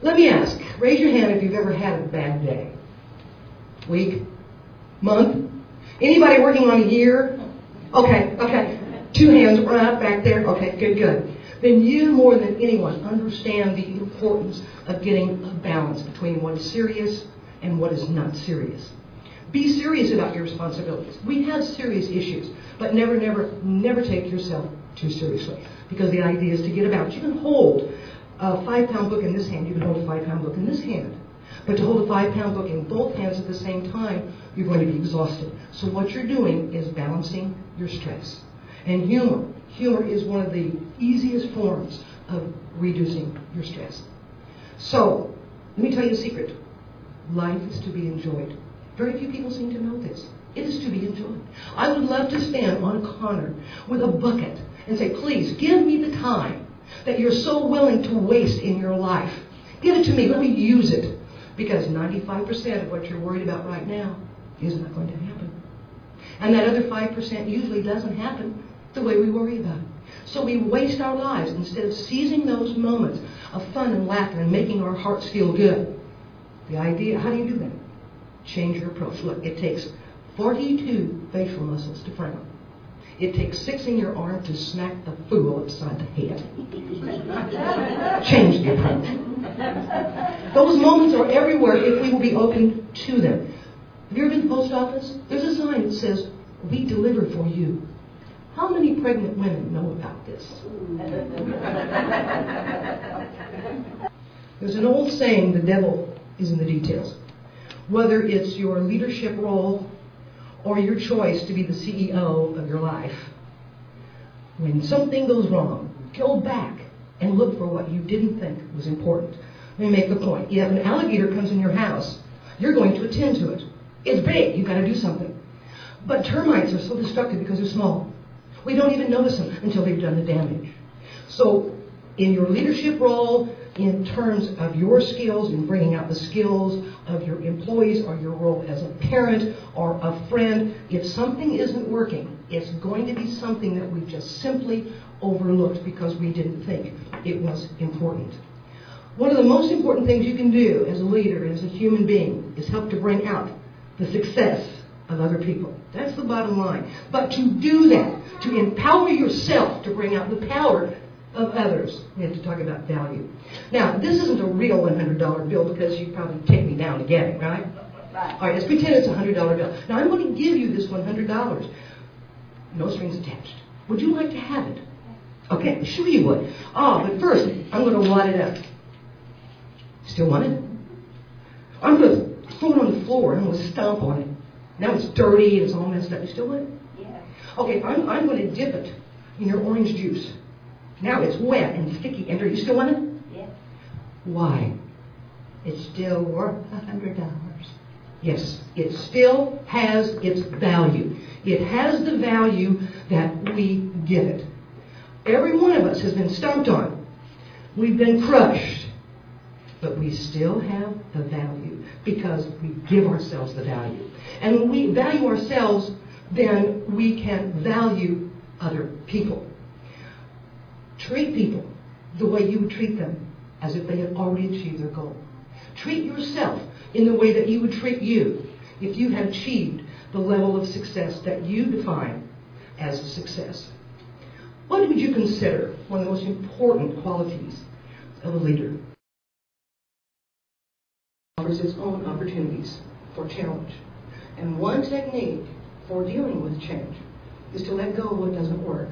Let me ask, raise your hand if you've ever had a bad day. Week? Month? Anybody working on a year? Okay. 2 hands right back there. Okay, good. Then you, more than anyone, understand the importance of getting a balance between what is serious and what is not serious. Be serious about your responsibilities. We have serious issues, but never take yourself too seriously, because the idea is to get about. You can hold a 5-pound book in this hand, you can hold a 5-pound book in this hand. But to hold a 5-pound book in both hands at the same time, you're going to be exhausted. So what you're doing is balancing your stress. And humor is one of the easiest forms of reducing your stress. So, let me tell you a secret. Life is to be enjoyed. Very few people seem to know this. It is to be enjoyed. I would love to stand on a corner with a bucket and say, please, give me the time that you're so willing to waste in your life. Give it to me. Let me use it. Because 95% of what you're worried about right now is not going to happen. And that other 5% usually doesn't happen the way we worry about it. So we waste our lives instead of seizing those moments of fun and laughter and making our hearts feel good. The idea, how do you do that? Change your approach. Look, it takes 42 facial muscles to frown. It takes 6 in your arm to smack the fool upside the head. Change the approach. Those moments are everywhere if we will be open to them. Have you ever been to the post office? There's a sign that says, "We deliver for you." How many pregnant women know about this? There's an old saying, the devil is in the details. Whether it's your leadership role or your choice to be the CEO of your life, when something goes wrong, go back and look for what you didn't think was important. Let me make the point. If an alligator comes in your house, you're going to attend to it. It's big. You've got to do something. But termites are so destructive because they're small. We don't even notice them until they've done the damage. So in your leadership role, in terms of your skills, in bringing out the skills of your employees, or your role as a parent or a friend, if something isn't working, it's going to be something that we just simply overlooked because we didn't think it was important. One of the most important things you can do as a leader, as a human being, is help to bring out the success of other people. That's the bottom line. But to do that, to empower yourself to bring out the power of others, we have to talk about value. Now, this isn't a real $100 bill because you'd probably take me down to get it, right? All right, let's pretend it's a $100 bill. Now, I'm going to give you this $100. No strings attached. Would you like to have it? Okay, sure you would. But first, I'm going to wad it up. Still want it? I'm going to throw it on the floor and I'm going to stomp on it. Now it's dirty and it's all messed up. You still want it? Yeah. Okay, I'm going to dip it in your orange juice. Now it's wet and sticky and dirty. You still want it? Yeah. Why? It's still worth $100. Yes, it still has its value. It has the value that we give it. Every one of us has been stomped on. We've been crushed. But we still have the value because we give ourselves the value. And when we value ourselves, then we can value other people. Treat people the way you would treat them, as if they had already achieved their goal. Treat yourself in the way that you would treat you if you had achieved the level of success that you define as a success. What would you consider one of the most important qualities of a leader? Offers its own opportunities for challenge. And one technique for dealing with change is to let go of what doesn't work.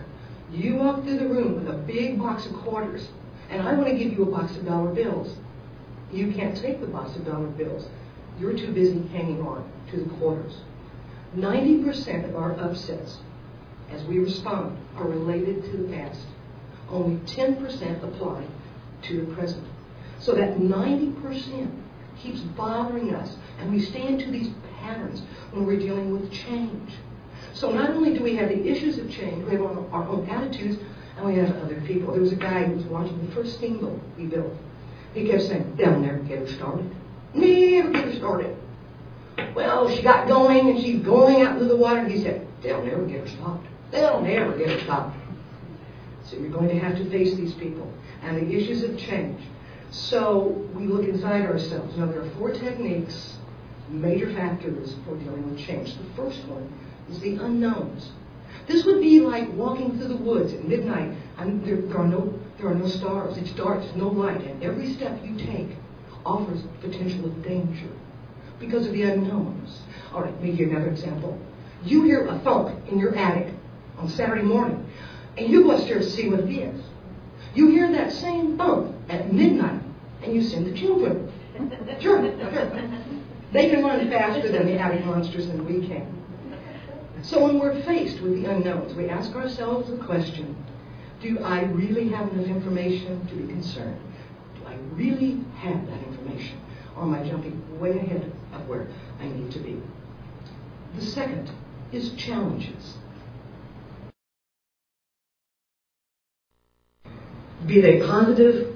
You walk through the room with a big box of quarters, and I want to give you a box of dollar bills. You can't take the box of dollar bills. You're too busy hanging on to the quarters. 90% of our upsets as we respond are related to the past. Only 10% apply to the present. So that 90% keeps bothering us, and we stay into these patterns when we're dealing with change. So not only do we have the issues of change, we have our own attitudes, and we have other people. There was a guy who was watching the first steamboat we built. He kept saying, "They'll never get her started. Never get her started." Well, she got going, and she's going out into the water, and he said, "They'll never get her stopped. They'll never get her stopped." So you're going to have to face these people and the issues of change. So we look inside ourselves. Now, there are 4 techniques, major factors for dealing with change. The first one is the unknowns. This would be like walking through the woods at midnight, and there are no stars. It's dark, there's no light, and every step you take offers potential of danger because of the unknowns. All right, let me give you another example. You hear a thump in your attic on Saturday morning, and you go upstairs to see what it is. You hear that same thump at midnight, and you send the children. Sure. They can run faster than the attic monsters than we can. So when we're faced with the unknowns, we ask ourselves the question, do I really have enough information to be concerned? Do I really have that information? Or am I jumping way ahead of where I need to be? The second is challenges. Be they positive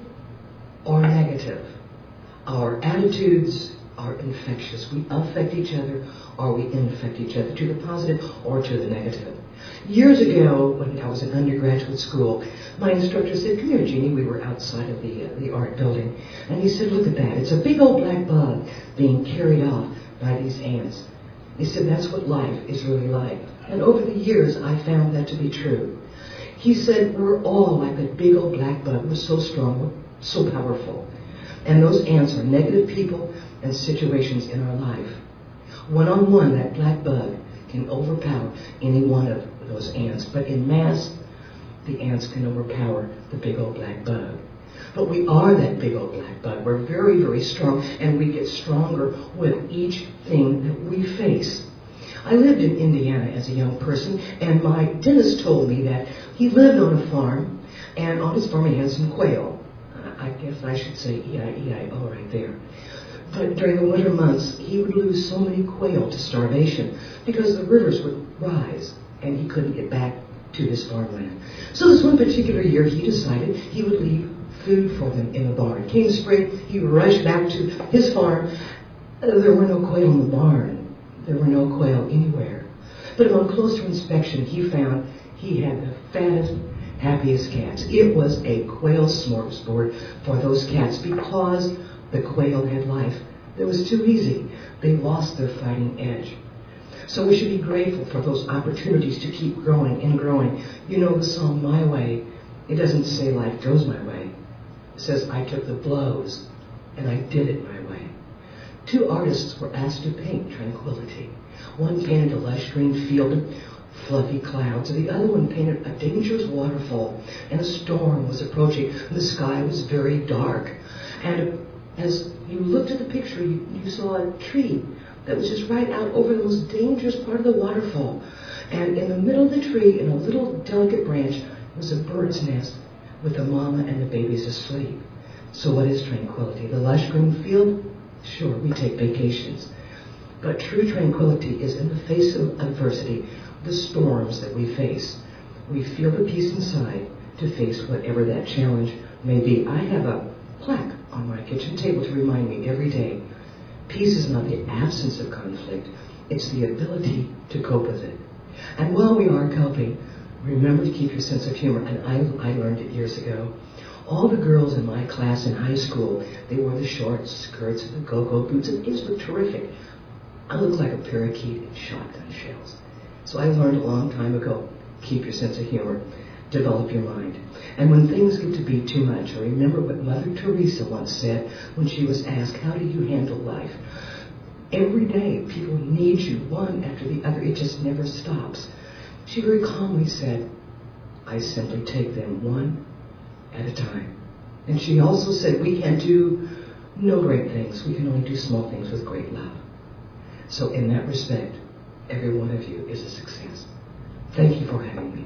or negative, our attitudes are infectious. We affect each other or we infect each other, to the positive or to the negative. Years ago, when I was in undergraduate school, my instructor said, "Come here, Jeannie." We were outside of the art building. And he said, "Look at that. It's a big old black bug being carried off by these ants." He said, "That's what life is really like." And over the years, I found that to be true. He said, "We're all like that big old black bug. We're so strong, we're so powerful." And those ants are negative people and situations in our life. One-on-one, that black bug can overpower any one of those ants. But in mass, the ants can overpower the big old black bug. But we are that big old black bug. We're very, very strong, and we get stronger with each thing that we face. I lived in Indiana as a young person, and my dentist told me that he lived on a farm, and on his farm he had some quail. I guess I should say E-I-E-I-O right there. But during the winter months, he would lose so many quail to starvation because the rivers would rise and he couldn't get back to his farmland. So this one particular year, he decided he would leave food for them in the barn. Came spring, he would rush back to his farm. There were no quail in the barn. There were no quail anywhere. But upon closer inspection, he found he had the fattest, happiest cats. It was a quail smorgasbord for those cats because the quail had life that was too easy. They lost their fighting edge. So we should be grateful for those opportunities to keep growing and growing. You know the song, "My Way." It doesn't say life goes my way. It says I took the blows and I did it my way. 2 artists were asked to paint tranquility. One painted a lush green field of fluffy clouds, and the other one painted a dangerous waterfall, and a storm was approaching, and the sky was very dark. And as you looked at the picture, you saw a tree that was just right out over the most dangerous part of the waterfall. And in the middle of the tree, in a little delicate branch, was a bird's nest with the mama and the babies asleep. So what is tranquility? The lush green field? Sure, we take vacations. But true tranquility is in the face of adversity, the storms that we face. We feel the peace inside to face whatever that challenge may be. I have a plaque on my kitchen table to remind me every day, peace is not the absence of conflict, it's the ability to cope with it. And while we are coping, remember to keep your sense of humor. And I learned it years ago. All the girls in my class in high school, they wore the short skirts and the go-go boots, and it just looked terrific. I looked like a parakeet in shotgun shells. So I learned a long time ago, keep your sense of humor, develop your mind. And when things get to be too much, I remember what Mother Teresa once said when she was asked, how do you handle life? Every day, people need you, one after the other. It just never stops. She very calmly said, I simply take them one at a time. And she also said, we can do no great things. We can only do small things with great love. So in that respect, every one of you is a success. Thank you for having me.